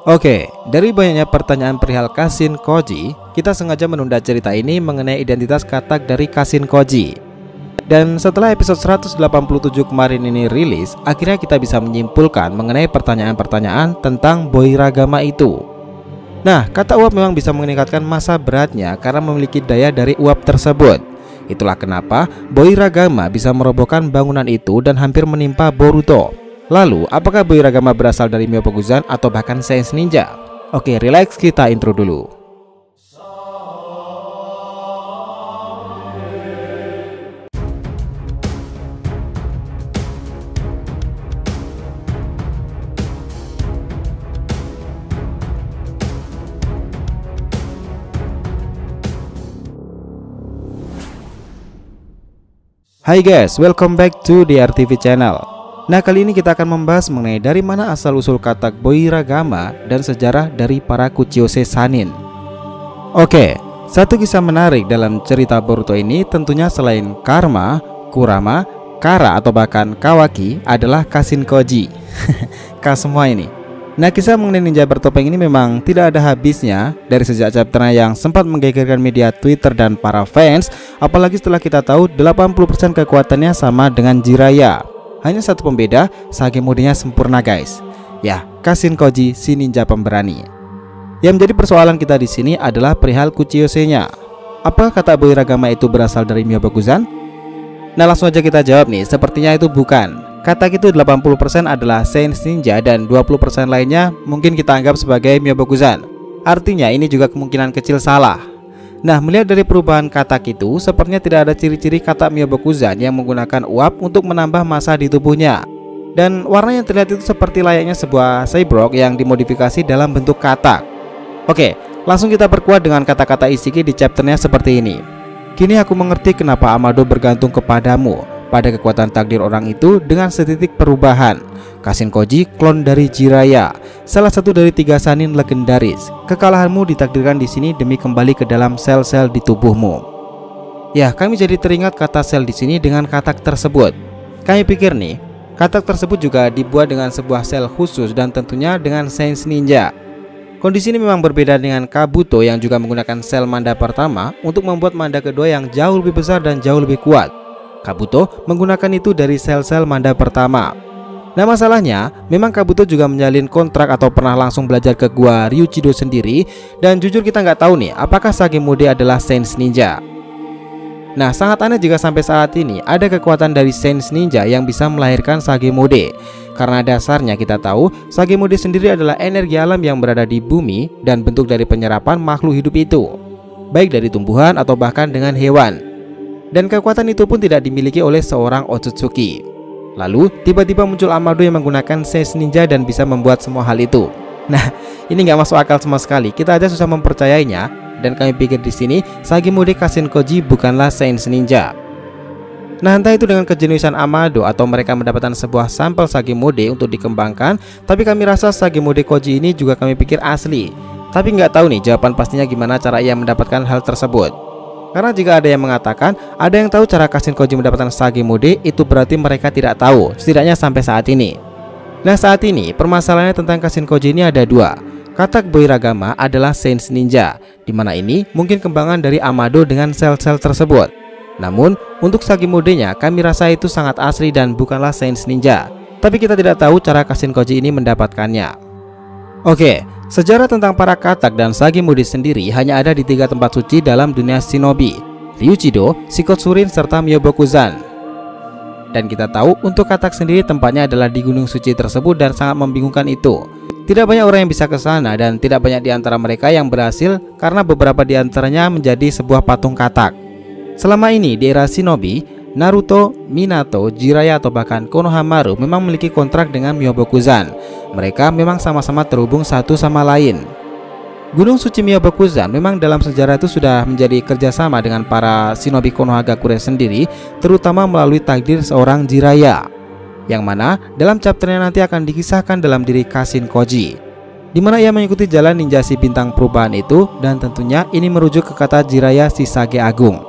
Oke, dari banyaknya pertanyaan perihal Kashin Koji, kita sengaja menunda cerita ini mengenai identitas katak dari Kashin Koji. Dan setelah episode 187 kemarin ini rilis, akhirnya kita bisa menyimpulkan mengenai pertanyaan-pertanyaan tentang Boiragama itu. Nah, kata uap memang bisa meningkatkan massa beratnya karena memiliki daya dari uap tersebut. Itulah kenapa Boiragama bisa merobohkan bangunan itu dan hampir menimpa Boruto. Lalu, apakah Boiragama berasal dari Myobokuzan atau bahkan Sains Ninja? Oke, relax, kita intro dulu. Hai guys, welcome back to the RTV channel. Nah, kali ini kita akan membahas mengenai dari mana asal-usul katak Boiragama dan sejarah dari para Kuchiyose Sannin. Oke, satu kisah menarik dalam cerita Boruto ini tentunya selain Karma, Kurama, Kara atau bahkan Kawaki adalah Kashin Koji. K semua ini. Nah, kisah mengenai ninja bertopeng ini memang tidak ada habisnya dari sejak chapternya yang sempat menggegerkan media Twitter dan para fans, apalagi setelah kita tahu 80% kekuatannya sama dengan Jiraiya. Hanya satu pembeda, Sage Mode-nya sempurna guys. Ya, Kashin Koji si ninja pemberani. Yang menjadi persoalan kita di sini adalah perihal Kuchiyose-nya. Apakah kata Boiragama itu berasal dari Myobokuzan? Nah, langsung aja kita jawab nih, sepertinya itu bukan. Katak itu 80% adalah Sains Ninja dan 20% lainnya mungkin kita anggap sebagai Myobokuzan. Artinya ini juga kemungkinan kecil salah. Nah, melihat dari perubahan katak itu, sepertinya tidak ada ciri-ciri katak Myobokuzan yang menggunakan uap untuk menambah massa di tubuhnya. Dan warna yang terlihat itu seperti layaknya sebuah cyborg yang dimodifikasi dalam bentuk katak. Oke, langsung kita perkuat dengan kata-kata Ishiki di chapternya seperti ini. Kini aku mengerti kenapa Amado bergantung kepadamu pada kekuatan takdir orang itu dengan setitik perubahan. Kashin Koji klon dari Jiraiya, salah satu dari 3 Sannin legendaris. Kekalahanmu ditakdirkan di sini demi kembali ke dalam sel-sel di tubuhmu. Ya, kami jadi teringat kata sel di sini dengan katak tersebut. Kami pikir nih, katak tersebut juga dibuat dengan sebuah sel khusus dan tentunya dengan Sains Ninja. Kondisi ini memang berbeda dengan Kabuto yang juga menggunakan sel manda pertama untuk membuat manda kedua yang jauh lebih besar dan jauh lebih kuat. Kabuto menggunakan itu dari sel-sel manda pertama. Nah, masalahnya memang Kabuto juga menjalin kontrak atau pernah langsung belajar ke gua Ryuchido sendiri. Dan jujur kita nggak tahu nih apakah Sage Mode adalah Sains Ninja. Nah, sangat aneh jika sampai saat ini ada kekuatan dari Sains Ninja yang bisa melahirkan Sage Mode. Karena dasarnya kita tahu Sage Mode sendiri adalah energi alam yang berada di bumi dan bentuk dari penyerapan makhluk hidup itu, baik dari tumbuhan atau bahkan dengan hewan. Dan kekuatan itu pun tidak dimiliki oleh seorang Otsutsuki. Lalu tiba-tiba muncul Amado yang menggunakan Sains Ninja dan bisa membuat semua hal itu. Nah, ini nggak masuk akal sama sekali. Kita aja susah mempercayainya. Dan kami pikir di sini Sage Mode Kashin Koji bukanlah Sains Ninja. Nah, entah itu dengan kejeniusan Amado atau mereka mendapatkan sebuah sampel Sage Mode untuk dikembangkan, tapi kami rasa Sage Mode Koji ini juga kami pikir asli. Tapi nggak tahu nih jawaban pastinya gimana cara ia mendapatkan hal tersebut. Karena jika ada yang mengatakan ada yang tahu cara Kashin Koji mendapatkan Sage Mode, itu berarti mereka tidak tahu, setidaknya sampai saat ini. Nah, saat ini permasalahannya tentang Kashin Koji ini ada dua. Katak Boiragama adalah Sains Ninja, dimana ini mungkin kembangan dari Amado dengan sel-sel tersebut. Namun untuk Sage Mode-nya kami rasa itu sangat asli dan bukanlah Sains Ninja. Tapi kita tidak tahu cara Kashin Koji ini mendapatkannya. Oke, sejarah tentang para katak dan Sage Mode sendiri hanya ada di 3 tempat suci dalam dunia shinobi: Ryuchido, Shikotsurin, serta Myobokuzan. Dan kita tahu untuk katak sendiri tempatnya adalah di gunung suci tersebut dan sangat membingungkan itu. Tidak banyak orang yang bisa ke sana dan tidak banyak di antara mereka yang berhasil karena beberapa di antaranya menjadi sebuah patung katak. Selama ini di era shinobi, Naruto, Minato, Jiraiya atau bahkan Konohamaru memang memiliki kontrak dengan Myobokuzan. Mereka memang sama-sama terhubung satu sama lain. Gunung Suci Myobokuzan memang dalam sejarah itu sudah menjadi kerjasama dengan para shinobi Konohagakure sendiri, terutama melalui takdir seorang Jiraiya, yang mana dalam chapternya nanti akan dikisahkan dalam diri Kashin Koji, di mana ia mengikuti jalan ninja si bintang perubahan itu, dan tentunya ini merujuk ke kata Jiraiya si Sage Agung.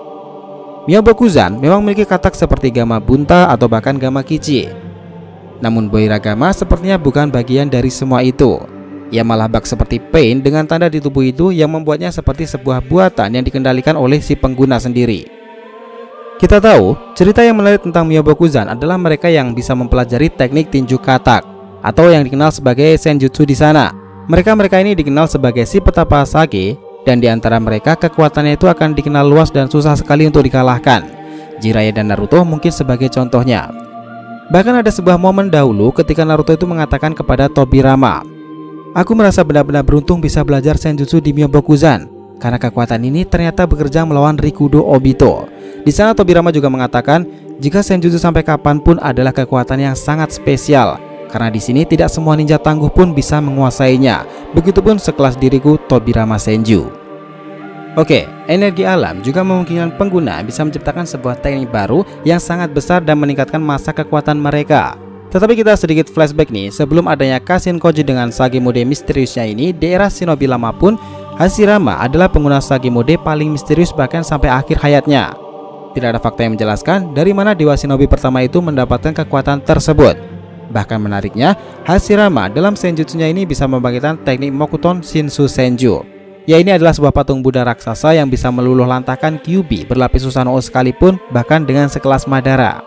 Myobokuzan memang memiliki katak seperti Gama Bunta atau bahkan Gama Kichi. Namun Boiragama sepertinya bukan bagian dari semua itu. Ia malah bak seperti Pain dengan tanda di tubuh itu yang membuatnya seperti sebuah buatan yang dikendalikan oleh si pengguna sendiri. Kita tahu, cerita yang menarik tentang Myobokuzan adalah mereka yang bisa mempelajari teknik tinju katak atau yang dikenal sebagai senjutsu di sana. Mereka ini dikenal sebagai si petapa sage, dan di antara mereka kekuatannya itu akan dikenal luas dan susah sekali untuk dikalahkan. Jiraiya dan Naruto mungkin sebagai contohnya. Bahkan ada sebuah momen dahulu ketika Naruto itu mengatakan kepada Tobirama, "Aku merasa benar-benar beruntung bisa belajar senjutsu di Myobokuzan, karena kekuatan ini ternyata bekerja melawan Rikudo Obito." Di sana Tobirama juga mengatakan, jika senjutsu sampai kapanpun adalah kekuatan yang sangat spesial, karena di sini tidak semua ninja tangguh pun bisa menguasainya. Begitupun sekelas diriku Tobirama Senju. Oke, energi alam juga memungkinkan pengguna bisa menciptakan sebuah teknik baru yang sangat besar dan meningkatkan masa kekuatan mereka. Tetapi kita sedikit flashback nih, sebelum adanya Kashin Koji dengan Sage Mode misteriusnya ini, di era Shinobi lama pun Hashirama adalah pengguna Sage Mode paling misterius bahkan sampai akhir hayatnya. Tidak ada fakta yang menjelaskan dari mana Dewa Shinobi pertama itu mendapatkan kekuatan tersebut. Bahkan menariknya, Hashirama dalam senjutsunya ini bisa membangkitkan teknik Mokuton Shinshu Senju. Ya, ini adalah sebuah patung Buddha raksasa yang bisa meluluh lantahkan Kyuubi berlapis Susanoo sekalipun, bahkan dengan sekelas Madara.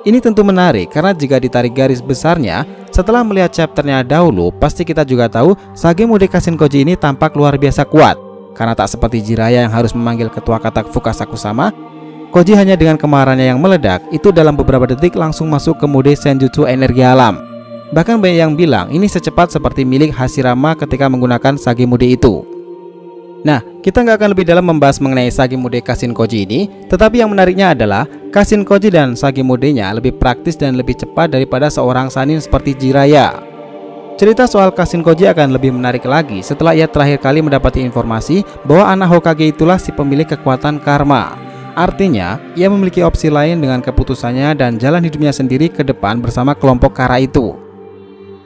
Ini tentu menarik karena jika ditarik garis besarnya, setelah melihat chapternya dahulu, pasti kita juga tahu Sage Mode Kashin Koji ini tampak luar biasa kuat. Karena tak seperti Jiraiya yang harus memanggil ketua katak Fukasakusama, Koji hanya dengan kemarahannya yang meledak itu dalam beberapa detik langsung masuk ke mode senjutsu energi alam. Bahkan banyak yang bilang ini secepat seperti milik Hashirama ketika menggunakan Sage Mode itu. Nah, kita nggak akan lebih dalam membahas mengenai Sage Mode Kashin Koji ini, tetapi yang menariknya adalah Kashin Koji dan Sage Mode-nya lebih praktis dan lebih cepat daripada seorang Sannin seperti Jiraiya. Cerita soal Kashin Koji akan lebih menarik lagi setelah ia terakhir kali mendapati informasi bahwa anak Hokage itulah si pemilik kekuatan karma. Artinya, ia memiliki opsi lain dengan keputusannya dan jalan hidupnya sendiri ke depan bersama kelompok Kara itu.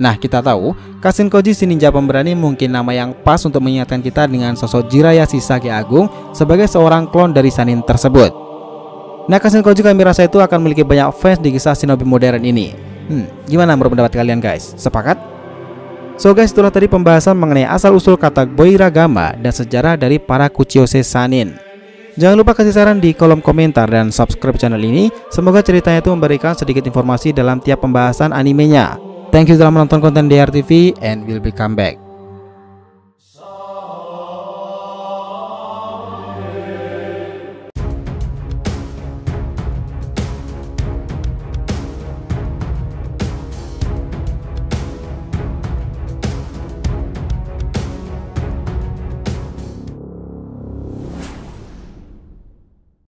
Nah, kita tahu Kashin Koji si ninja pemberani mungkin nama yang pas untuk mengingatkan kita dengan sosok Jiraiya si Sage Agung sebagai seorang klon dari Sannin tersebut. Nah, Kashin Koji kami rasa itu akan memiliki banyak fans di kisah shinobi modern ini. Gimana menurut pendapat kalian guys? Sepakat? So guys, itulah tadi pembahasan mengenai asal-usul kata Boiragama dan sejarah dari para Kuchiyose Sannin. Jangan lupa kasih saran di kolom komentar dan subscribe channel ini. Semoga ceritanya itu memberikan sedikit informasi dalam tiap pembahasan animenya. Thank you telah menonton konten DR TV and we'll be come back.